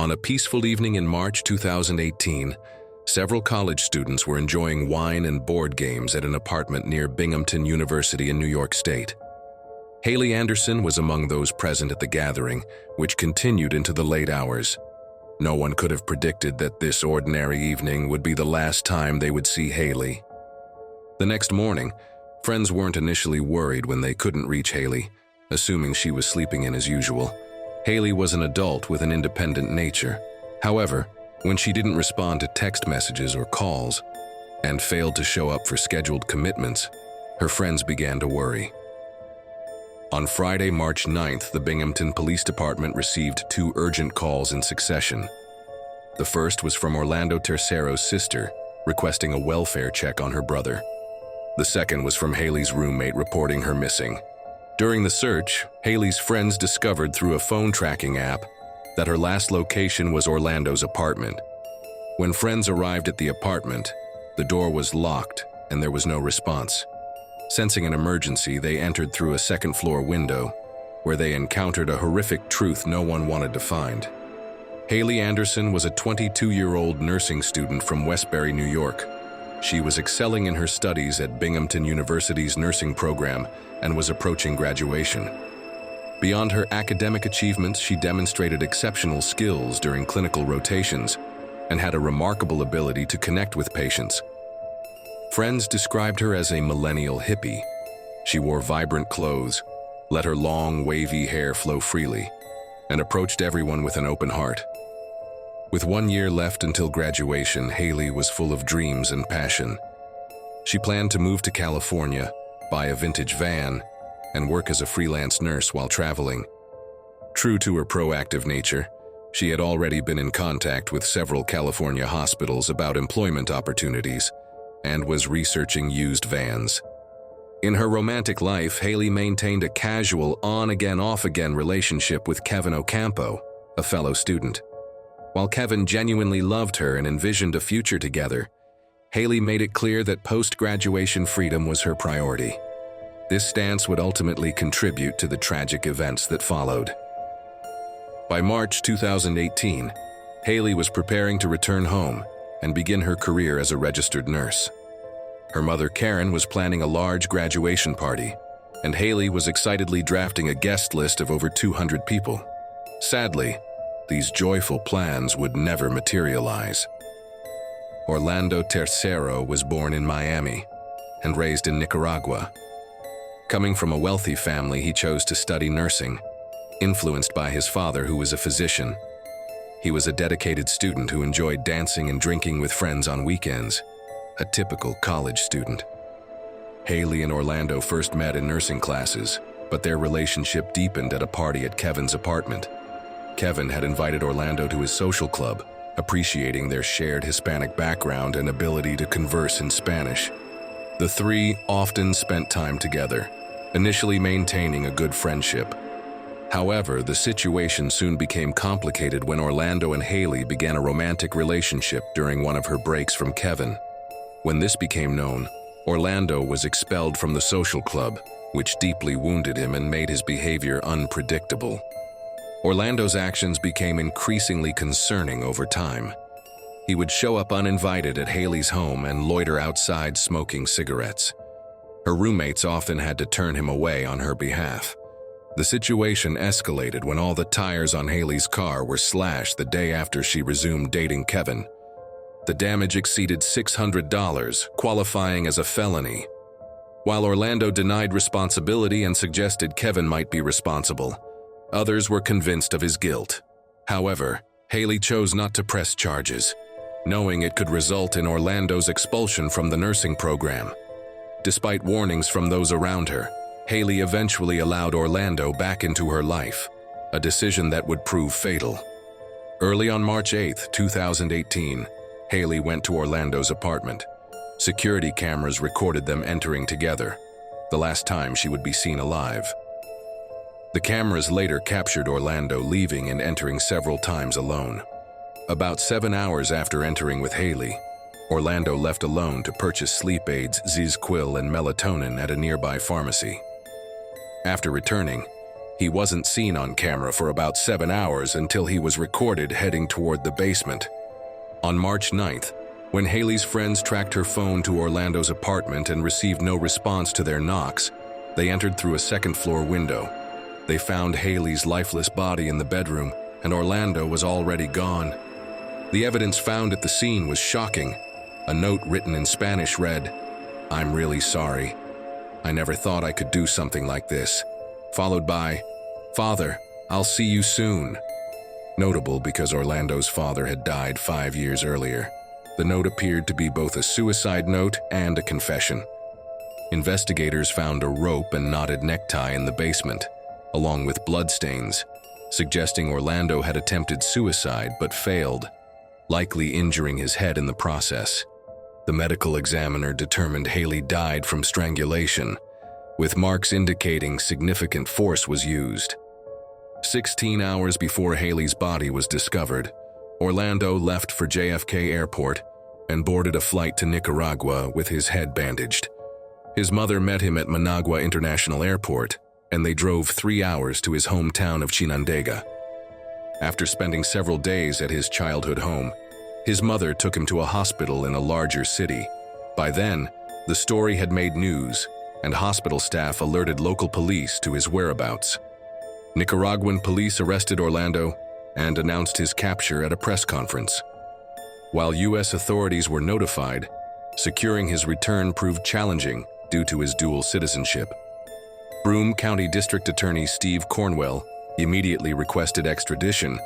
On a peaceful evening in March 2018, several college students were enjoying wine and board games at an apartment near Binghamton University in New York State. Haley Anderson was among those present at the gathering, which continued into the late hours. No one could have predicted that this ordinary evening would be the last time they would see Haley. The next morning, friends weren't initially worried when they couldn't reach Haley, assuming she was sleeping in as usual. Haley was an adult with an independent nature. However, when she didn't respond to text messages or calls and failed to show up for scheduled commitments, her friends began to worry. On Friday, March 9th, the Binghamton Police Department received 2 urgent calls in succession. The first was from Orlando Tercero's sister, requesting a welfare check on her brother. The second was from Haley's roommate reporting her missing. During the search, Haley's friends discovered through a phone tracking app that her last location was Orlando's apartment. When friends arrived at the apartment, the door was locked and there was no response. Sensing an emergency, they entered through a second-floor window, where they encountered a horrific truth no one wanted to find. Haley Anderson was a 22-year-old nursing student from Westbury, New York. She was excelling in her studies at Binghamton University's nursing program and was approaching graduation. Beyond her academic achievements, she demonstrated exceptional skills during clinical rotations and had a remarkable ability to connect with patients. Friends described her as a millennial hippie. She wore vibrant clothes, let her long, wavy hair flow freely, and approached everyone with an open heart. With 1 year left until graduation, Haley was full of dreams and passion. She planned to move to California, buy a vintage van, and work as a freelance nurse while traveling. True to her proactive nature, she had already been in contact with several California hospitals about employment opportunities and was researching used vans. In her romantic life, Haley maintained a casual on-again, off-again relationship with Kevin Ocampo, a fellow student. While Kevin genuinely loved her and envisioned a future together, Haley made it clear that post-graduation freedom was her priority. This stance would ultimately contribute to the tragic events that followed. By March 2018, Haley was preparing to return home and begin her career as a registered nurse. Her mother, Karen, was planning a large graduation party, and Haley was excitedly drafting a guest list of over 200 people. Sadly, these joyful plans would never materialize. Orlando Tercero was born in Miami and raised in Nicaragua. Coming from a wealthy family, he chose to study nursing, influenced by his father, who was a physician. He was a dedicated student who enjoyed dancing and drinking with friends on weekends, a typical college student. Haley and Orlando first met in nursing classes, but their relationship deepened at a party at Kevin's apartment. Kevin had invited Orlando to his social club, appreciating their shared Hispanic background and ability to converse in Spanish. The three often spent time together, initially maintaining a good friendship. However, the situation soon became complicated when Orlando and Haley began a romantic relationship during one of her breaks from Kevin. When this became known, Orlando was expelled from the social club, which deeply wounded him and made his behavior unpredictable. Orlando's actions became increasingly concerning over time. He would show up uninvited at Haley's home and loiter outside smoking cigarettes. Her roommates often had to turn him away on her behalf. The situation escalated when all the tires on Haley's car were slashed the day after she resumed dating Kevin. The damage exceeded $600, qualifying as a felony. While Orlando denied responsibility and suggested Kevin might be responsible, others were convinced of his guilt. However, Haley chose not to press charges, knowing it could result in Orlando's expulsion from the nursing program. Despite warnings from those around her, Haley eventually allowed Orlando back into her life, a decision that would prove fatal. Early on March 8, 2018, Haley went to Orlando's apartment. Security cameras recorded them entering together, the last time she would be seen alive. The cameras later captured Orlando leaving and entering several times alone. About 7 hours after entering with Haley, Orlando left alone to purchase sleep aids, Zquil, and melatonin at a nearby pharmacy. After returning, He wasn't seen on camera for about 7 hours until he was recorded heading toward the basement. On March 9th, when Haley's friends tracked her phone to Orlando's apartment and received no response to their knocks, they entered through a second-floor window. They found Haley's lifeless body in the bedroom, and Orlando was already gone. The evidence found at the scene was shocking. A note written in Spanish read, "I'm really sorry. I never thought I could do something like this," followed by, "Father, I'll see you soon." Notable because Orlando's father had died 5 years earlier. The note appeared to be both a suicide note and a confession. Investigators found a rope and knotted necktie in the basement, along with bloodstains, suggesting Orlando had attempted suicide but failed, likely injuring his head in the process. The medical examiner determined Haley died from strangulation, with marks indicating significant force was used. 16 hours before Haley's body was discovered, Orlando left for JFK Airport and boarded a flight to Nicaragua with his head bandaged. His mother met him at Managua International Airport, and they drove 3 hours to his hometown of Chinandega. After spending several days at his childhood home, his mother took him to a hospital in a larger city. By then, the story had made news, and hospital staff alerted local police to his whereabouts. Nicaraguan police arrested Orlando and announced his capture at a press conference. While U.S. authorities were notified, securing his return proved challenging due to his dual citizenship. Broome County District Attorney Steve Cornwell immediately requested extradition,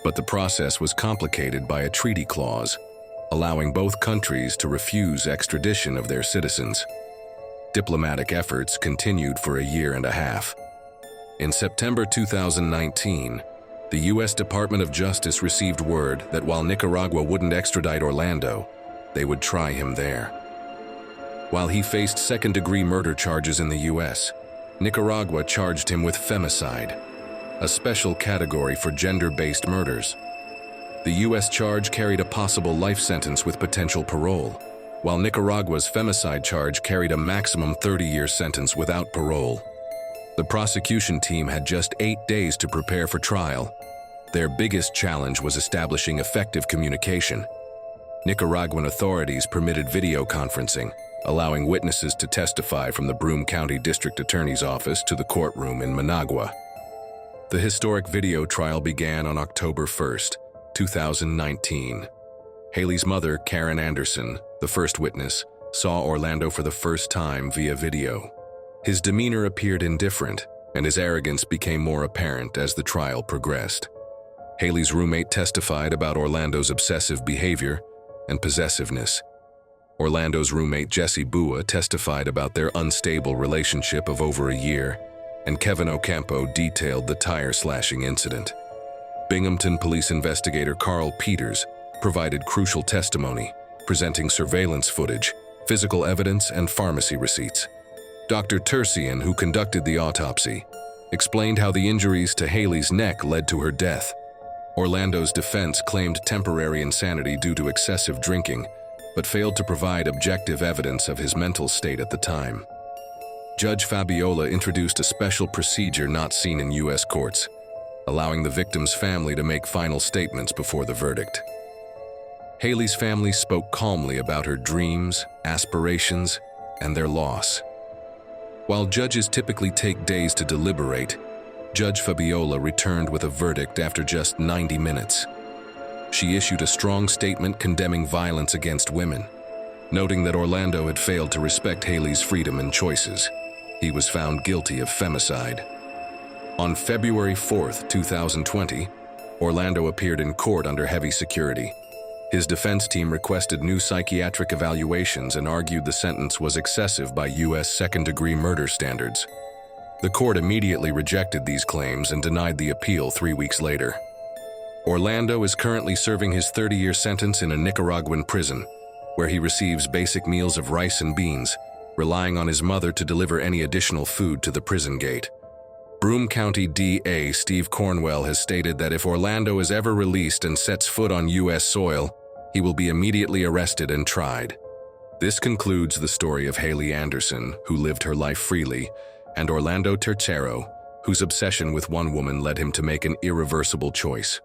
but the process was complicated by a treaty clause, allowing both countries to refuse extradition of their citizens. Diplomatic efforts continued for a year and a half. In September 2019, the U.S. Department of Justice received word that while Nicaragua wouldn't extradite Orlando, they would try him there. While he faced second-degree murder charges in the U.S., Nicaragua charged him with femicide, a special category for gender-based murders. The U.S. charge carried a possible life sentence with potential parole, while Nicaragua's femicide charge carried a maximum 30-year sentence without parole. The prosecution team had just 8 days to prepare for trial. Their biggest challenge was establishing effective communication. Nicaraguan authorities permitted video conferencing, allowing witnesses to testify from the Broome County District Attorney's Office to the courtroom in Managua. The historic video trial began on October 1st, 2019. Haley's mother, Karen Anderson, the first witness, saw Orlando for the first time via video. His demeanor appeared indifferent, and his arrogance became more apparent as the trial progressed. Haley's roommate testified about Orlando's obsessive behavior and possessiveness. Orlando's roommate Jesse Bua testified about their unstable relationship of over a year, and Kevin Ocampo detailed the tire-slashing incident. Binghamton police investigator Carl Peters provided crucial testimony, presenting surveillance footage, physical evidence, and pharmacy receipts. Dr. Tersian, who conducted the autopsy, explained how the injuries to Haley's neck led to her death. Orlando's defense claimed temporary insanity due to excessive drinking, but failed to provide objective evidence of his mental state at the time. Judge Fabiola introduced a special procedure not seen in U.S. courts, allowing the victim's family to make final statements before the verdict. Haley's family spoke calmly about her dreams, aspirations, and their loss. While judges typically take days to deliberate, Judge Fabiola returned with a verdict after just 90 minutes. She issued a strong statement condemning violence against women, noting that Orlando had failed to respect Haley's freedom and choices. He was found guilty of femicide. On February 4th, 2020, Orlando appeared in court under heavy security. His defense team requested new psychiatric evaluations and argued the sentence was excessive by U.S. second-degree murder standards. The court immediately rejected these claims and denied the appeal 3 weeks later. Orlando is currently serving his 30-year sentence in a Nicaraguan prison, where he receives basic meals of rice and beans, relying on his mother to deliver any additional food to the prison gate. Broome County DA Steve Cornwell has stated that if Orlando is ever released and sets foot on U.S. soil, he will be immediately arrested and tried. This concludes the story of Haley Anderson, who lived her life freely, and Orlando Tercero, whose obsession with one woman led him to make an irreversible choice.